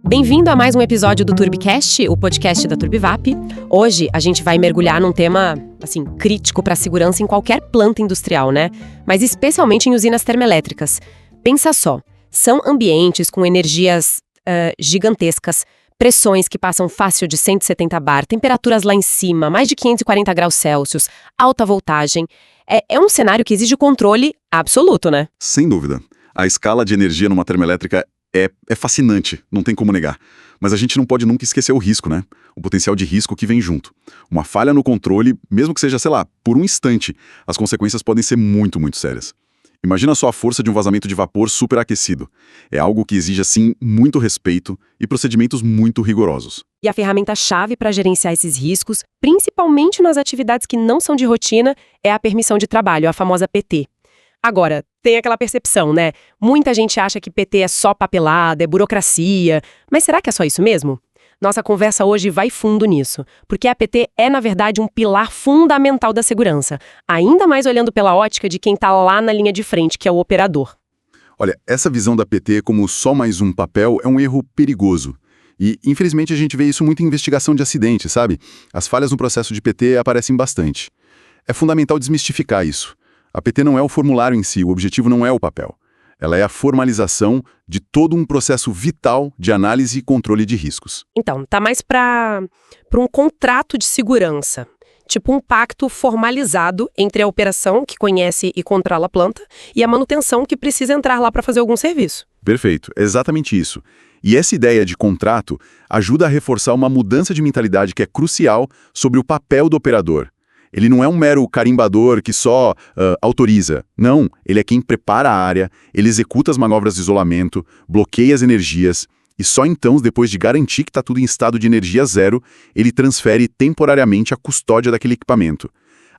Bem-vindo a mais um episódio do Turbicast, o podcast da Turbivap. Hoje a gente vai mergulhar num tema, crítico para a segurança em qualquer planta industrial, né? Mas especialmente em usinas termoelétricas. Pensa só, são ambientes com energias gigantescas, pressões que passam fácil de 170 bar, temperaturas lá em cima, mais de 540 graus Celsius, alta voltagem. É um cenário que exige controle absoluto, né? Sem dúvida. A escala de energia numa termoelétrica é fascinante, não tem como negar. Mas a gente não pode nunca esquecer o risco, né? O potencial de risco que vem junto. Uma falha no controle, mesmo que seja, por um instante, as consequências podem ser muito, muito sérias. Imagina só a força de um vazamento de vapor superaquecido. É algo que exige, muito respeito e procedimentos muito rigorosos. E a ferramenta-chave para gerenciar esses riscos, principalmente nas atividades que não são de rotina, é a permissão de trabalho, a famosa PT. Agora, tem aquela percepção, né? Muita gente acha que PT é só papelada, é burocracia. Mas será que é só isso mesmo? Nossa conversa hoje vai fundo nisso, porque a PT é, na verdade, um pilar fundamental da segurança, ainda mais olhando pela ótica de quem está lá na linha de frente, que é o operador. Olha, essa visão da PT como só mais um papel é um erro perigoso. E, infelizmente, a gente vê isso muito em investigação de acidentes, sabe? As falhas no processo de PT aparecem bastante. É fundamental desmistificar isso. A PT não é o formulário em si, o objetivo não é o papel. Ela é a formalização de todo um processo vital de análise e controle de riscos. Então, tá mais para um contrato de segurança, tipo um pacto formalizado entre a operação, que conhece e controla a planta, e a manutenção, que precisa entrar lá para fazer algum serviço. Perfeito, é exatamente isso. E essa ideia de contrato ajuda a reforçar uma mudança de mentalidade que é crucial sobre o papel do operador. Ele não é um mero carimbador que só autoriza. Não, ele é quem prepara a área, ele executa as manobras de isolamento, bloqueia as energias, e só então, depois de garantir que está tudo em estado de energia zero, ele transfere temporariamente a custódia daquele equipamento.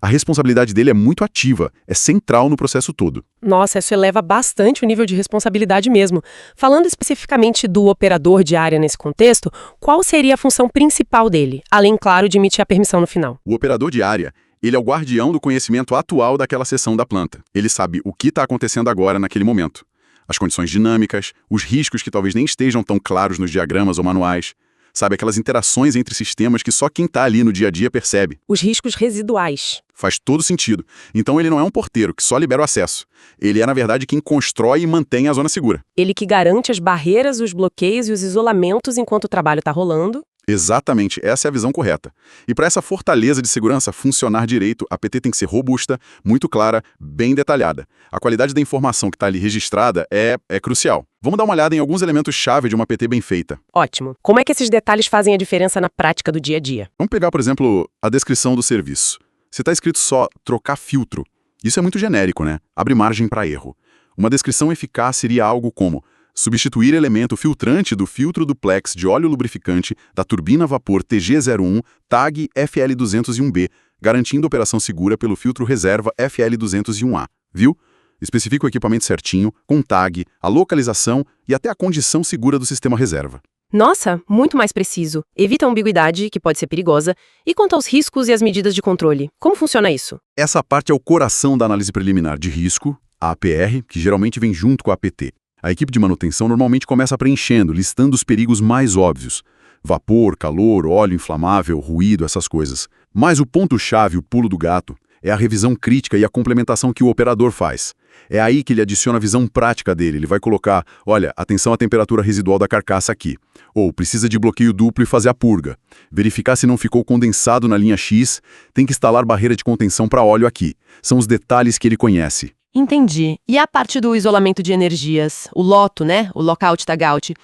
A responsabilidade dele é muito ativa, é central no processo todo. Nossa, isso eleva bastante o nível de responsabilidade mesmo. Falando especificamente do operador de área nesse contexto, qual seria a função principal dele, além, claro, de emitir a permissão no final? O operador de área, ele é o guardião do conhecimento atual daquela seção da planta. Ele sabe o que está acontecendo agora naquele momento. As condições dinâmicas, os riscos que talvez nem estejam tão claros nos diagramas ou manuais. Sabe, aquelas interações entre sistemas que só quem está ali no dia a dia percebe. Os riscos residuais. Faz todo sentido. Então ele não é um porteiro que só libera o acesso. Ele é, na verdade, quem constrói e mantém a zona segura. Ele que garante as barreiras, os bloqueios e os isolamentos enquanto o trabalho está rolando. Exatamente, essa é a visão correta. E para essa fortaleza de segurança funcionar direito, a PT tem que ser robusta, muito clara, bem detalhada. A qualidade da informação que está ali registrada é crucial. Vamos dar uma olhada em alguns elementos-chave de uma PT bem feita. Ótimo. Como é que esses detalhes fazem a diferença na prática do dia a dia? Vamos pegar, por exemplo, a descrição do serviço. Se está escrito só trocar filtro, isso é muito genérico, né? Abre margem para erro. Uma descrição eficaz seria algo como substituir elemento filtrante do filtro duplex de óleo lubrificante da turbina a vapor TG01 TAG FL201B, garantindo operação segura pelo filtro reserva FL201A. Viu? Especifica o equipamento certinho, com tag, a localização e até a condição segura do sistema reserva. Nossa, muito mais preciso. Evita a ambiguidade, que pode ser perigosa. E quanto aos riscos e as medidas de controle? Como funciona isso? Essa parte é o coração da análise preliminar de risco, a APR, que geralmente vem junto com a APT. A equipe de manutenção normalmente começa preenchendo, listando os perigos mais óbvios. Vapor, calor, óleo inflamável, ruído, essas coisas. Mas o ponto-chave, o pulo do gato, é a revisão crítica e a complementação que o operador faz. É aí que ele adiciona a visão prática dele. Ele vai colocar, olha, atenção à temperatura residual da carcaça aqui. Ou precisa de bloqueio duplo e fazer a purga. Verificar se não ficou condensado na linha X, tem que instalar barreira de contenção para óleo aqui. São os detalhes que ele conhece. Entendi. E a parte do isolamento de energias? O LOTO, né? O Lockout Tagout.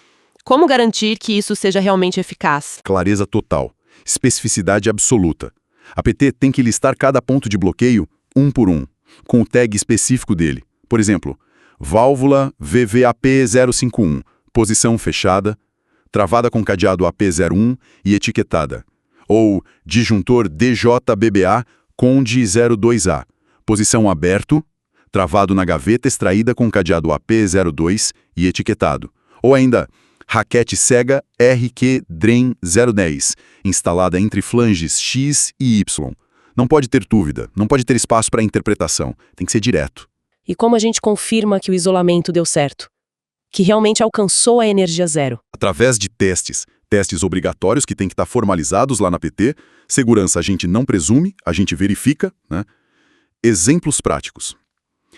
Como garantir que isso seja realmente eficaz? Clareza total. Especificidade absoluta. A PT tem que listar cada ponto de bloqueio, um por um, com o tag específico dele. Por exemplo, válvula VVAP051, posição fechada, travada com cadeado AP01 e etiquetada. Ou disjuntor DJBBA CONDE 02A, posição aberto, travado na gaveta extraída com cadeado AP02 e etiquetado. Ou ainda, raquete cega RQ DREN 010, instalada entre flanges X e Y. Não pode ter dúvida, não pode ter espaço para interpretação, tem que ser direto. E como a gente confirma que o isolamento deu certo? que realmente alcançou a energia zero? Através de testes obrigatórios que têm que estar formalizados lá na PT, segurança a gente não presume, a gente verifica, né? Exemplos práticos.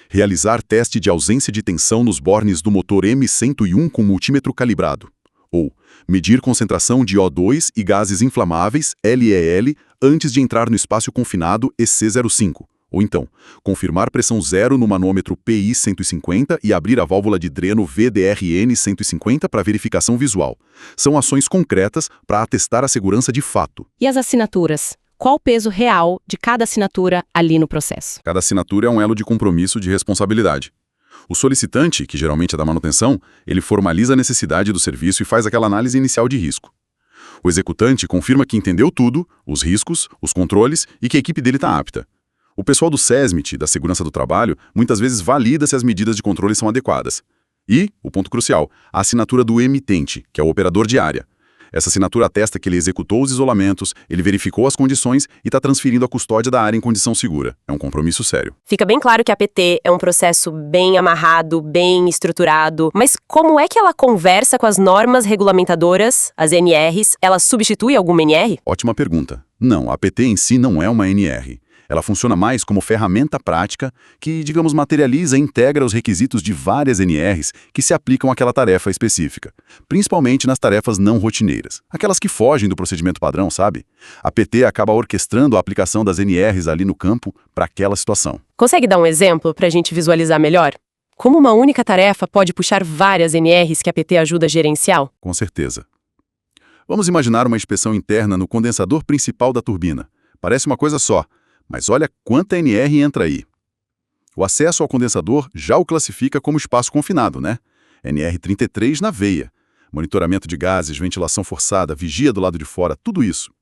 Realizar teste de ausência de tensão nos bornes do motor M101 com multímetro calibrado. Ou medir concentração de O2 e gases inflamáveis, LEL, antes de entrar no espaço confinado EC05. Ou então, confirmar pressão zero no manômetro PI 150 e abrir a válvula de dreno VDRN 150 para verificação visual. São ações concretas para atestar a segurança de fato. E as assinaturas? Qual o peso real de cada assinatura ali no processo? Cada assinatura é um elo de compromisso de responsabilidade. O solicitante, que geralmente é da manutenção, ele formaliza a necessidade do serviço e faz aquela análise inicial de risco. O executante confirma que entendeu tudo, os riscos, os controles e que a equipe dele está apta. O pessoal do SESMIT, da Segurança do Trabalho, muitas vezes valida se as medidas de controle são adequadas. E, o ponto crucial, a assinatura do emitente, que é o operador de área. Essa assinatura atesta que ele executou os isolamentos, ele verificou as condições e está transferindo a custódia da área em condição segura. É um compromisso sério. Fica bem claro que a PT é um processo bem amarrado, bem estruturado, mas como é que ela conversa com as normas regulamentadoras, as NRs? Ela substitui alguma NR? Ótima pergunta. Não, a PT em si não é uma NR. Ela funciona mais como ferramenta prática que, digamos, materializa e integra os requisitos de várias NRs que se aplicam àquela tarefa específica, principalmente nas tarefas não rotineiras, aquelas que fogem do procedimento padrão, sabe? A PT acaba orquestrando a aplicação das NRs ali no campo para aquela situação. Consegue dar um exemplo para a gente visualizar melhor? Como uma única tarefa pode puxar várias NRs que a PT ajuda a gerenciar? Com certeza. Vamos imaginar uma inspeção interna no condensador principal da turbina. Parece uma coisa só. Mas olha quanta NR entra aí. O acesso ao condensador já o classifica como espaço confinado, né? NR33 na veia. Monitoramento de gases, ventilação forçada, vigia do lado de fora, tudo isso.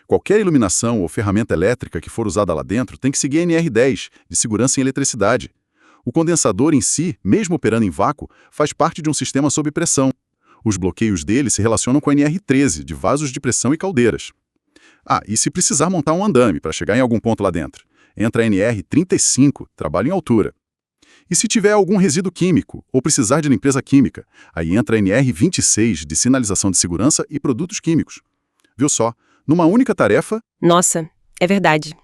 Qualquer iluminação ou ferramenta elétrica que for usada lá dentro tem que seguir NR10, de segurança em eletricidade. O condensador em si, mesmo operando em vácuo, faz parte de um sistema sob pressão. Os bloqueios dele se relacionam com a NR13, de vasos de pressão e caldeiras. Ah, e se precisar montar um andame para chegar em algum ponto lá dentro? Entra a NR35, trabalho em altura. E se tiver algum resíduo químico ou precisar de limpeza química, aí entra a NR26, de sinalização de segurança e produtos químicos. Viu só? Numa única tarefa... Nossa, é verdade.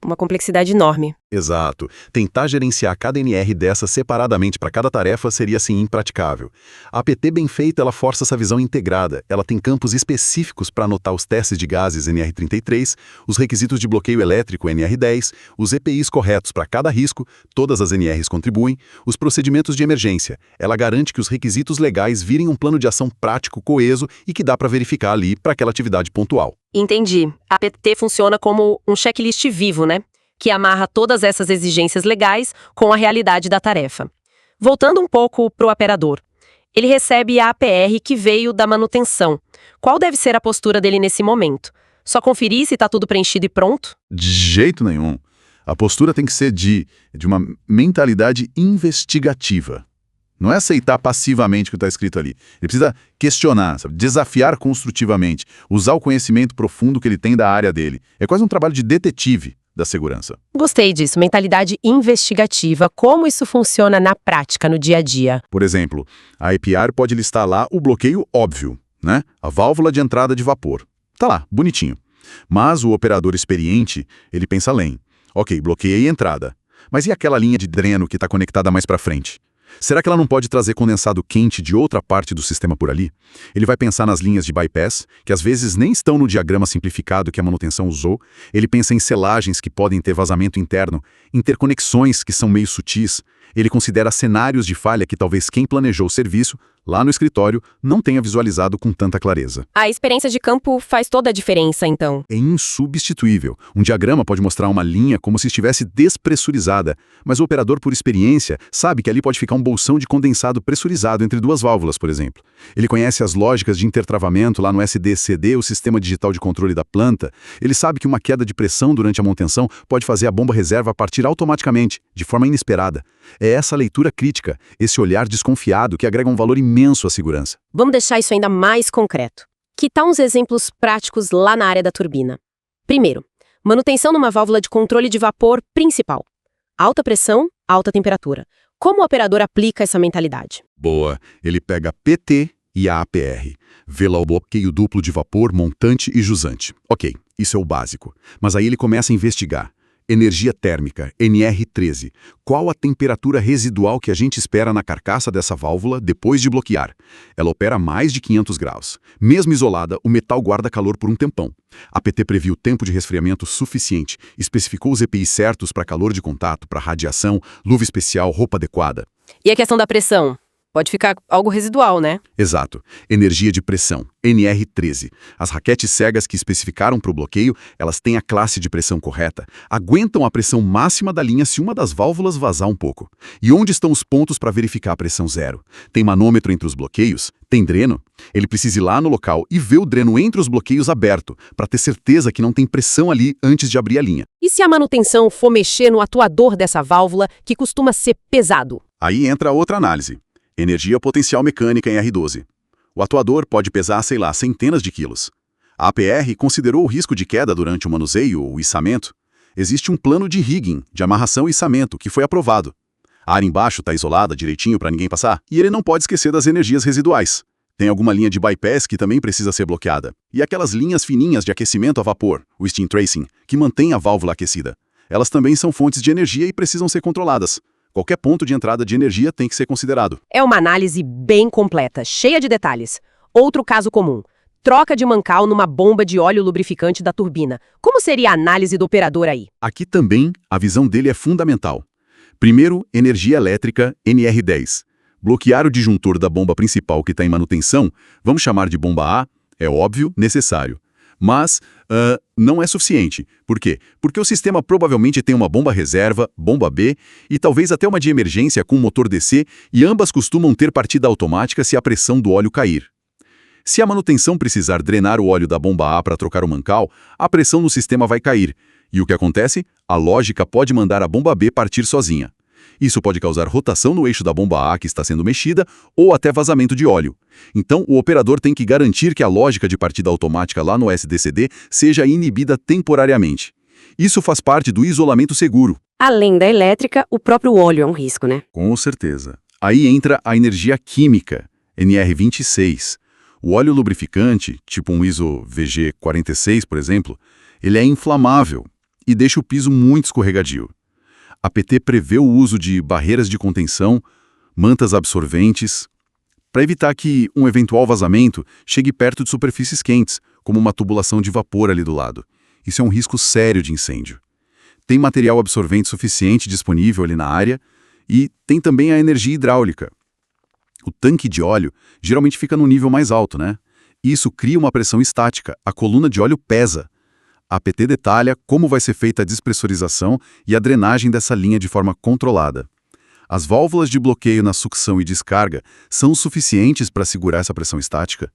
Uma complexidade enorme. Exato. Tentar gerenciar cada NR dessa separadamente para cada tarefa seria, assim, impraticável. A PT bem feita, ela força essa visão integrada. Ela tem campos específicos para anotar os testes de gases NR33, os requisitos de bloqueio elétrico NR10, os EPIs corretos para cada risco, todas as NRs contribuem, os procedimentos de emergência. Ela garante que os requisitos legais virem um plano de ação prático coeso e que dá para verificar ali para aquela atividade pontual. Entendi. A PT funciona como um checklist vivo, né? Que amarra todas essas exigências legais com a realidade da tarefa. Voltando um pouco para o operador. Ele recebe a APR que veio da manutenção. Qual deve ser a postura dele nesse momento? Só conferir se está tudo preenchido e pronto? De jeito nenhum. A postura tem que ser de uma mentalidade investigativa. Não é aceitar passivamente o que está escrito ali. Ele precisa questionar, sabe? Desafiar construtivamente, usar o conhecimento profundo que ele tem da área dele. É quase um trabalho de detetive da segurança. Gostei disso, mentalidade investigativa. Como isso funciona na prática, no dia a dia? Por exemplo, a APR pode listar lá o bloqueio óbvio, né? A válvula de entrada de vapor. Tá lá, bonitinho. Mas o operador experiente, ele pensa além. Ok, bloqueei a entrada. Mas e aquela linha de dreno que está conectada mais para frente? Será que ela não pode trazer condensado quente de outra parte do sistema por ali? Ele vai pensar nas linhas de bypass, que às vezes nem estão no diagrama simplificado que a manutenção usou. Ele pensa em selagens que podem ter vazamento interno, interconexões que são meio sutis. Ele considera cenários de falha que talvez quem planejou o serviço, lá no escritório, não tenha visualizado com tanta clareza. A experiência de campo faz toda a diferença, então. É insubstituível. Um diagrama pode mostrar uma linha como se estivesse despressurizada, mas o operador, por experiência, sabe que ali pode ficar um bolsão de condensado pressurizado entre duas válvulas, por exemplo. Ele conhece as lógicas de intertravamento lá no SD-CD, o sistema digital de controle da planta. Ele sabe que uma queda de pressão durante a manutenção pode fazer a bomba reserva partir automaticamente, de forma inesperada. É essa leitura crítica, esse olhar desconfiado que agrega um valor imenso à segurança. Vamos deixar isso ainda mais concreto. Que tal uns exemplos práticos lá na área da turbina? Primeiro, manutenção numa válvula de controle de vapor principal. Alta pressão, alta temperatura. Como o operador aplica essa mentalidade? Boa, ele pega PT e a APR. Vê lá o bloqueio duplo de vapor, montante e jusante. Ok, isso é o básico. Mas aí ele começa a investigar. Energia térmica, NR13. Qual a temperatura residual que a gente espera na carcaça dessa válvula depois de bloquear? Ela opera a mais de 500 graus. Mesmo isolada, o metal guarda calor por um tempão. A PT previu tempo de resfriamento suficiente, especificou os EPIs certos para calor de contato, para radiação, luva especial, roupa adequada. E a questão da pressão? Pode ficar algo residual, né? Exato. Energia de pressão, NR13. As raquetes cegas que especificaram para o bloqueio, elas têm a classe de pressão correta, aguentam a pressão máxima da linha se uma das válvulas vazar um pouco. E onde estão os pontos para verificar a pressão zero? Tem manômetro entre os bloqueios? Tem dreno? Ele precisa ir lá no local e ver o dreno entre os bloqueios aberto, para ter certeza que não tem pressão ali antes de abrir a linha. E se a manutenção for mexer no atuador dessa válvula, que costuma ser pesado? Aí entra outra análise. Energia potencial mecânica em R12. O atuador pode pesar, sei lá, centenas de quilos. A APR considerou o risco de queda durante o manuseio ou içamento. Existe um plano de rigging, de amarração e içamento, que foi aprovado. A área embaixo está isolada direitinho para ninguém passar, e ele não pode esquecer das energias residuais. Tem alguma linha de bypass que também precisa ser bloqueada. E aquelas linhas fininhas de aquecimento a vapor, o steam tracing, que mantém a válvula aquecida. Elas também são fontes de energia e precisam ser controladas. Qualquer ponto de entrada de energia tem que ser considerado. É uma análise bem completa, cheia de detalhes. Outro caso comum. Troca de mancal numa bomba de óleo lubrificante da turbina. Como seria a análise do operador aí? Aqui também a visão dele é fundamental. Primeiro, energia elétrica NR10. Bloquear o disjuntor da bomba principal que está em manutenção, vamos chamar de bomba A, é óbvio, necessário. Mas não é suficiente. Por quê? Porque o sistema provavelmente tem uma bomba reserva, bomba B e talvez até uma de emergência com motor DC, e ambas costumam ter partida automática se a pressão do óleo cair. Se a manutenção precisar drenar o óleo da bomba A para trocar o mancal, a pressão no sistema vai cair. E o que acontece? A lógica pode mandar a bomba B partir sozinha. Isso pode causar rotação no eixo da bomba A que está sendo mexida ou até vazamento de óleo. Então, o operador tem que garantir que a lógica de partida automática lá no SDCD seja inibida temporariamente. Isso faz parte do isolamento seguro. Além da elétrica, o próprio óleo é um risco, né? Com certeza. Aí entra a energia química, NR26. O óleo lubrificante, tipo um ISO VG46, por exemplo, ele é inflamável e deixa o piso muito escorregadio. A PT prevê o uso de barreiras de contenção, mantas absorventes, para evitar que um eventual vazamento chegue perto de superfícies quentes, como uma tubulação de vapor ali do lado. Isso é um risco sério de incêndio. Tem material absorvente suficiente disponível ali na área e tem também a energia hidráulica. O tanque de óleo geralmente fica no nível mais alto, né? Isso cria uma pressão estática, a coluna de óleo pesa. A PT detalha como vai ser feita a despressurização e a drenagem dessa linha de forma controlada. As válvulas de bloqueio na sucção e descarga são suficientes para segurar essa pressão estática?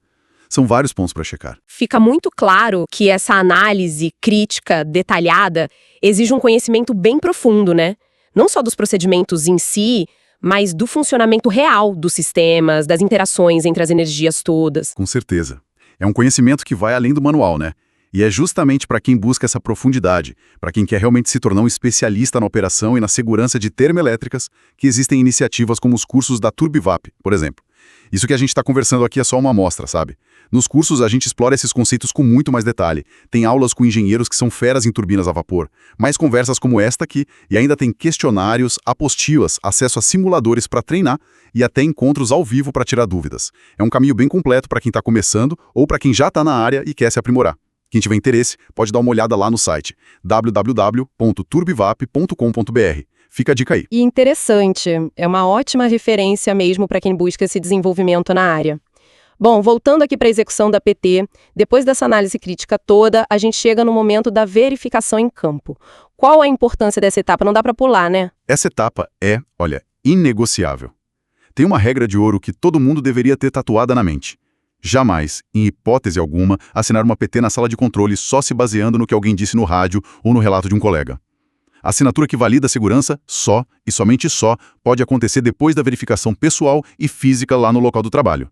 São vários pontos para checar. Fica muito claro que essa análise crítica, detalhada, exige um conhecimento bem profundo, né? Não só dos procedimentos em si, mas do funcionamento real dos sistemas, das interações entre as energias todas. Com certeza. É um conhecimento que vai além do manual, né? E é justamente para quem busca essa profundidade, para quem quer realmente se tornar um especialista na operação e na segurança de termoelétricas, que existem iniciativas como os cursos da Turbivap, por exemplo. Isso que a gente está conversando aqui é só uma amostra, sabe? Nos cursos a gente explora esses conceitos com muito mais detalhe. Tem aulas com engenheiros que são feras em turbinas a vapor, mais conversas como esta aqui, e ainda tem questionários, apostilas, acesso a simuladores para treinar e até encontros ao vivo para tirar dúvidas. É um caminho bem completo para quem está começando ou para quem já está na área e quer se aprimorar. Quem tiver interesse, pode dar uma olhada lá no site www.turbivap.com.br. Fica a dica aí. E interessante, é uma ótima referência mesmo para quem busca esse desenvolvimento na área. Bom, voltando aqui para a execução da PT, depois dessa análise crítica toda, a gente chega no momento da verificação em campo. Qual a importância dessa etapa? Não dá para pular, né? Essa etapa é, olha, inegociável. Tem uma regra de ouro que todo mundo deveria ter tatuada na mente. Jamais, em hipótese alguma, assinar uma PT na sala de controle só se baseando no que alguém disse no rádio ou no relato de um colega. A assinatura que valida a segurança só, e somente só, pode acontecer depois da verificação pessoal e física lá no local do trabalho.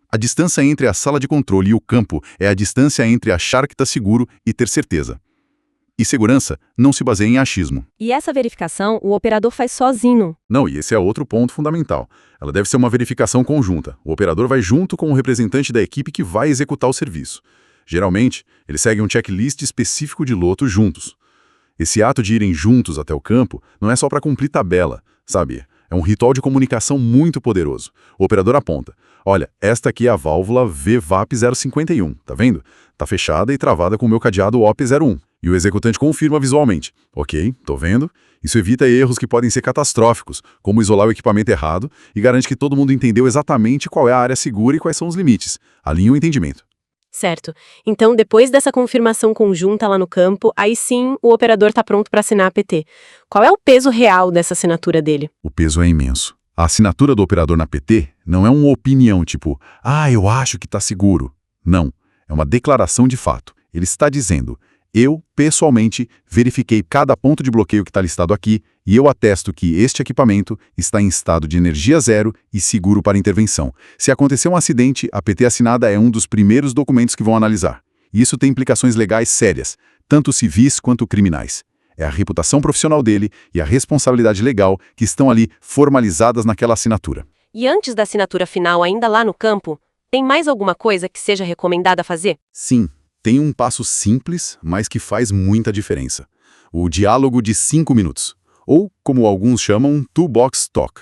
A distância entre a sala de controle e o campo é a distância entre achar que está seguro e ter certeza. E segurança não se baseia em achismo. E essa verificação o operador faz sozinho. Não, e esse é outro ponto fundamental. Ela deve ser uma verificação conjunta. O operador vai junto com o representante da equipe que vai executar o serviço. Geralmente, eles seguem um checklist específico de lotos juntos. Esse ato de irem juntos até o campo não é só para cumprir tabela, sabe? É um ritual de comunicação muito poderoso. O operador aponta: olha, esta aqui é a válvula VVAP 051, tá vendo? Tá fechada e travada com o meu cadeado OP01. E o executante confirma visualmente: ok, tô vendo. Isso evita erros que podem ser catastróficos, como isolar o equipamento errado, e garante que todo mundo entendeu exatamente qual é a área segura e quais são os limites. Alinha o entendimento. Certo. Então, depois dessa confirmação conjunta lá no campo, aí sim o operador está pronto para assinar a PT. Qual é o peso real dessa assinatura dele? O peso é imenso. A assinatura do operador na PT não é uma opinião tipo, eu acho que está seguro. Não, é uma declaração de fato. Ele está dizendo: eu, pessoalmente, verifiquei cada ponto de bloqueio que está listado aqui e eu atesto que este equipamento está em estado de energia zero e seguro para intervenção. Se acontecer um acidente, a PT assinada é um dos primeiros documentos que vão analisar. E isso tem implicações legais sérias, tanto civis quanto criminais. É a reputação profissional dele e a responsabilidade legal que estão ali formalizadas naquela assinatura. E antes da assinatura final, ainda lá no campo, tem mais alguma coisa que seja recomendada fazer? Sim. Tem um passo simples, mas que faz muita diferença. O diálogo de 5 minutos, ou, como alguns chamam, two-box talk.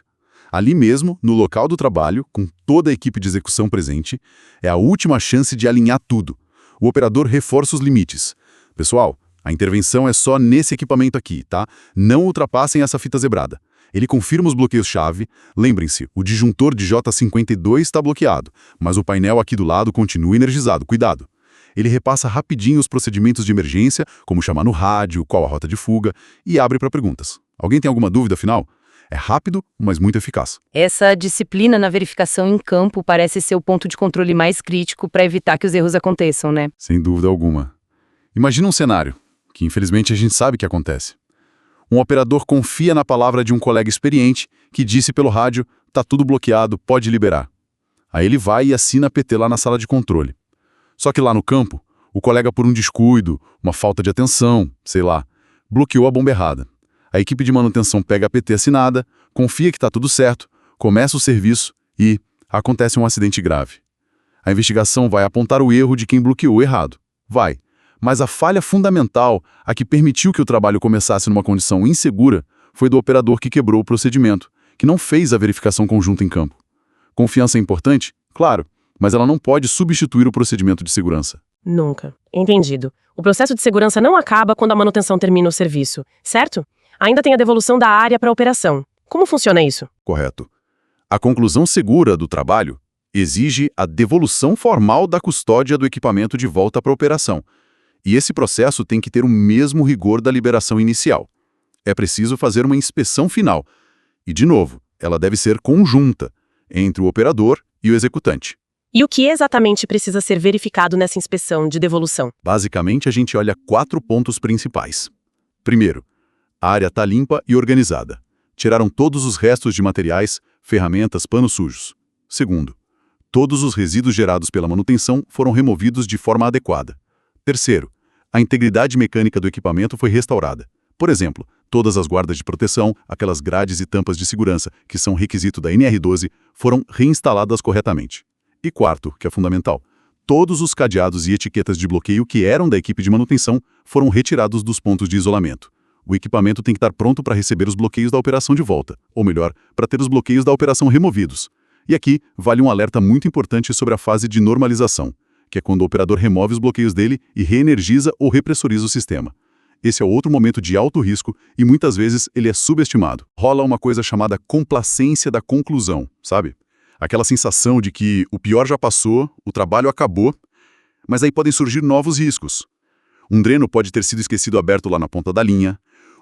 Ali mesmo, no local do trabalho, com toda a equipe de execução presente, é a última chance de alinhar tudo. O operador reforça os limites. Pessoal, a intervenção é só nesse equipamento aqui, tá? Não ultrapassem essa fita zebrada. Ele confirma os bloqueios-chave. Lembrem-se, o disjuntor de J52 está bloqueado, mas o painel aqui do lado continua energizado. Cuidado! Ele repassa rapidinho os procedimentos de emergência, como chamar no rádio, qual a rota de fuga, e abre para perguntas. Alguém tem alguma dúvida final? É rápido, mas muito eficaz. Essa disciplina na verificação em campo parece ser o ponto de controle mais crítico para evitar que os erros aconteçam, né? Sem dúvida alguma. Imagina um cenário, que infelizmente a gente sabe que acontece. Um operador confia na palavra de um colega experiente que disse pelo rádio: tá tudo bloqueado, pode liberar. Aí ele vai e assina a PT lá na sala de controle. Só que lá no campo, o colega, por um descuido, uma falta de atenção, sei lá, bloqueou a bomba errada. A equipe de manutenção pega a PT assinada, confia que está tudo certo, começa o serviço e acontece um acidente grave. A investigação vai apontar o erro de quem bloqueou errado. Vai. Mas a falha fundamental, a que permitiu que o trabalho começasse numa condição insegura, foi do operador que quebrou o procedimento, que não fez a verificação conjunta em campo. Confiança é importante? Claro. Mas ela não pode substituir o procedimento de segurança. Nunca. Entendido. O processo de segurança não acaba quando a manutenção termina o serviço, certo? Ainda tem a devolução da área para a operação. Como funciona isso? Correto. A conclusão segura do trabalho exige a devolução formal da custódia do equipamento de volta para a operação. E esse processo tem que ter o mesmo rigor da liberação inicial. É preciso fazer uma inspeção final. E, de novo, ela deve ser conjunta entre o operador e o executante. E o que exatamente precisa ser verificado nessa inspeção de devolução? Basicamente, a gente olha 4 pontos principais. Primeiro, a área está limpa e organizada. Tiraram todos os restos de materiais, ferramentas, panos sujos. Segundo, todos os resíduos gerados pela manutenção foram removidos de forma adequada. Terceiro, a integridade mecânica do equipamento foi restaurada. Por exemplo, todas as guardas de proteção, aquelas grades e tampas de segurança, que são requisito da NR12, foram reinstaladas corretamente. E quarto, que é fundamental, todos os cadeados e etiquetas de bloqueio que eram da equipe de manutenção foram retirados dos pontos de isolamento. O equipamento tem que estar pronto para receber os bloqueios da operação de volta, ou melhor, para ter os bloqueios da operação removidos. E aqui vale um alerta muito importante sobre a fase de normalização, que é quando o operador remove os bloqueios dele e reenergiza ou repressuriza o sistema. Esse é outro momento de alto risco e muitas vezes ele é subestimado. Rola uma coisa chamada complacência da conclusão, sabe? Aquela sensação de que o pior já passou, o trabalho acabou, mas aí podem surgir novos riscos. Um dreno pode ter sido esquecido aberto lá na ponta da linha,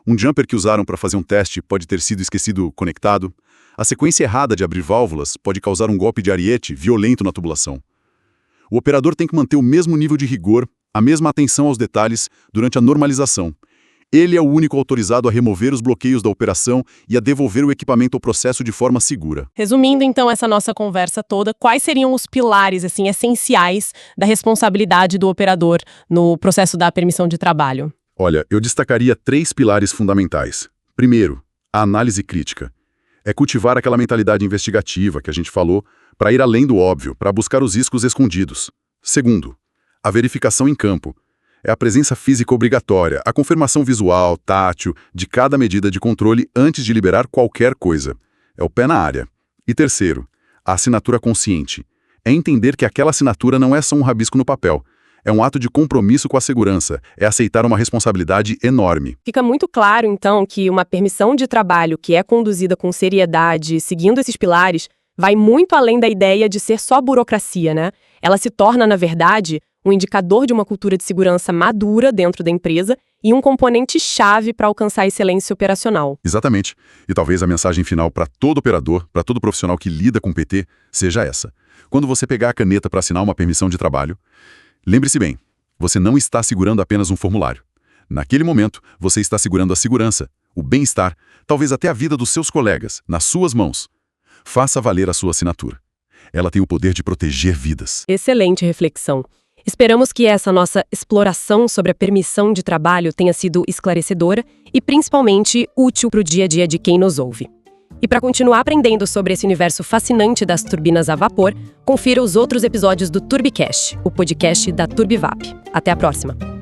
um jumper que usaram para fazer um teste pode ter sido esquecido conectado, a sequência errada de abrir válvulas pode causar um golpe de ariete violento na tubulação. O operador tem que manter o mesmo nível de rigor, a mesma atenção aos detalhes durante a normalização. Ele é o único autorizado a remover os bloqueios da operação e a devolver o equipamento ao processo de forma segura. Resumindo, então, essa nossa conversa toda, quais seriam os pilares, essenciais da responsabilidade do operador no processo da permissão de trabalho? Olha, eu destacaria 3 pilares fundamentais. Primeiro, a análise crítica. É cultivar aquela mentalidade investigativa que a gente falou para ir além do óbvio, para buscar os riscos escondidos. Segundo, a verificação em campo. É a presença física obrigatória, a confirmação visual, tátil, de cada medida de controle antes de liberar qualquer coisa. É o pé na área. E terceiro, a assinatura consciente. É entender que aquela assinatura não é só um rabisco no papel. É um ato de compromisso com a segurança, é aceitar uma responsabilidade enorme. Fica muito claro, então, que uma permissão de trabalho que é conduzida com seriedade, seguindo esses pilares, vai muito além da ideia de ser só burocracia, né? Ela se torna, na verdade, um indicador de uma cultura de segurança madura dentro da empresa e um componente-chave para alcançar a excelência operacional. Exatamente. E talvez a mensagem final para todo operador, para todo profissional que lida com PT, seja essa. Quando você pegar a caneta para assinar uma permissão de trabalho, lembre-se bem, você não está segurando apenas um formulário. Naquele momento, você está segurando a segurança, o bem-estar, talvez até a vida dos seus colegas, nas suas mãos. Faça valer a sua assinatura. Ela tem o poder de proteger vidas. Excelente reflexão. Esperamos que essa nossa exploração sobre a permissão de trabalho tenha sido esclarecedora e principalmente útil para o dia a dia de quem nos ouve. E para continuar aprendendo sobre esse universo fascinante das turbinas a vapor, confira os outros episódios do TurbiCast, o podcast da TurbiVap. Até a próxima!